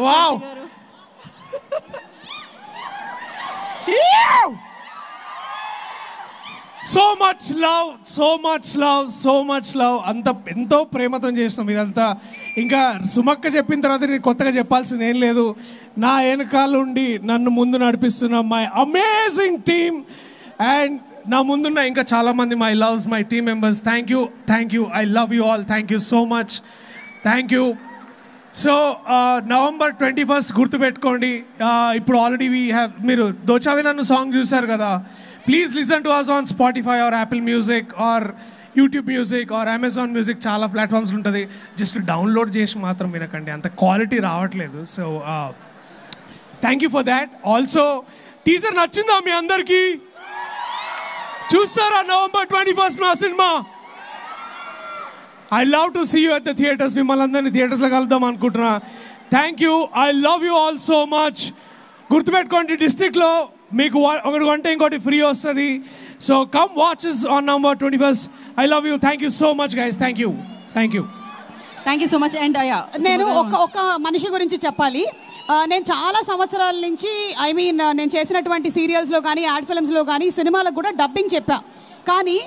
Wow so much love so much love so much love. అంత ఎంతో ప్రేమతో చేసినాం ఇదంతా. ఇంకా సుమక్క చెప్పిన తర్వాత నేను కొత్తగా చెప్పాల్సింది ఏం లేదు. నా వెనకాల ఉండి నన్ను ముందు నడిపిస్తున్న మై అమేజింగ్ టీమ్ అండ్ నా ముందున్న ఇంకా చాలామంది my loves my team members. Thank you I love you all. Thank you so much. Thank you. So November 21 గుర్తుపెట్టుకోండి. ఇప్పుడు ఆల్రెడీ మీరు దోచావి నన్ను సాంగ్ చూశారు కదా. Please listen to us on Spotify or Apple Music or YouTube Music or Amazon Music. చాలా platforms ఉంటుంది. Just download చేసి మాత్రం వినకండి, అంత క్వాలిటీ రావట్లేదు. So thank you for that. Also teaser నచ్చిందా మీ అందరికీ? చూస్తారా నవంబర్ 21 నా cinema? I love to see you at the theatres. మిమ్మల్ని అందరినీ థియేటర్స్లో కలుద్దాం అనుకుంటున్నా. Thank you. I love you all so much. గుర్తుపెట్టుకోండి, డిస్ట్రిక్ట్లో మీకు ఒకటి కొంటే ఇంకోటి ఫ్రీ వస్తుంది. So come watches on November 21. I love you. Thank you so much guys. Thank you. Thank you. Thank you so much. And నేను ఒక మనిషి గురించి చెప్పాలి. నేను చాలా సంవత్సరాల నుంచి నేను చేసినటువంటి సీరియల్స్లో కానీ యాడ్ ఫిల్మ్స్లో కానీ సినిమాలకు కూడా డబ్బింగ్ చెప్పా. కానీ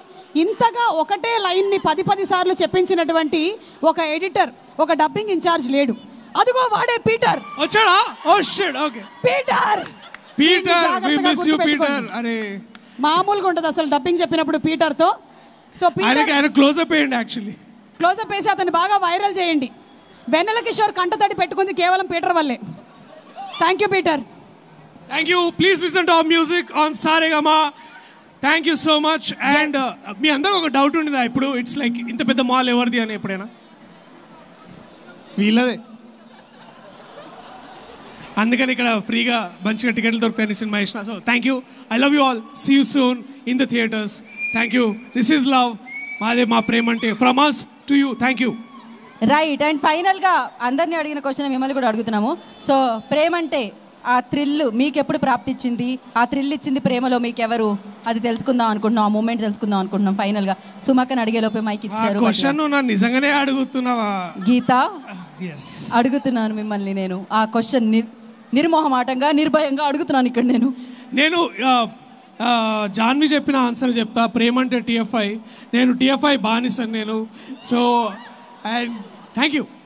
ఇంతగా ఒకటే లైన్ని 10 సార్లు చెప్పించినటువంటి ఒక ఎడిటర్, ఒక డబ్బింగ్ ఇన్ఛార్జ్ లేడు. అదిగో వాడే పీటర్ వచ్చాడా? Oh shit. Okay Peter. We miss you Peter. అరే మామూలుగా ఉంటుంది అసలు డబ్బింగ్ చెప్పినప్పుడు పీటర్తో. సో ఆయన క్లోజప్ వేయండి. యాక్చువల్లీ క్లోజప్ వేసి అతన్ని బాగా వైరల్ చేయండి. వెన్నెల కిషోర్ కంటతడి పెట్టుకుంది కేవలం పీటర్ వల్లే. Thank you Peter. Thank you. Please listen to our music on Saregama. Thank you so much. And మీ అందరూ ఒక డౌట్ ఉండేదా ఇప్పుడు? ఇట్స్ లైక్ ఇంత పెద్ద మాల్ ఎవరిది అని ఎప్పుడైనా? వీళ్ళదే. అందుకని ఇక్కడ ఫ్రీగా మంచిగా టికెట్లు దొరుకుతాయని సినిమా ఇచ్చిన. So thank you. I love you all. See you soon in the theatres. Thank you. This is love. మాదే మా ప్రేమ అంటే from us to you. Thank you. Right. And ఫైనల్గా అందరినీ అడిగిన క్వశ్చన్ మిమ్మల్ని కూడా అడుగుతున్నాము. సో ప్రేమ అంటే ఆ థ్రిల్ మీకు ఎప్పుడు ప్రాప్తిచ్చింది? ఆ థ్రిల్ ఇచ్చింది ప్రేమలో మీకు ఎవరు? అది తెలుసుకుందాం అనుకుంటున్నాం. ఆ మూమెంట్ తెలుసుకుందాం అనుకుంటున్నాం. ఫైనల్గా సుమక్కని అడిగేలోపే మైక్ ఇచ్చారు. క్వశ్చన్ నిజంగానే అడుగుతున్నావా గీత? అడుగుతున్నాను మిమ్మల్ని నేను. ఆ క్వశ్చన్ నిర్మోహమాటంగా నిర్భయంగా అడుగుతున్నాను ఇక్కడ నేను జాన్వి చెప్పిన ఆన్సర్ చెప్తా. ప్రేమ అంటే TFI. నేను TFI బానిసను నేను. So and thank you.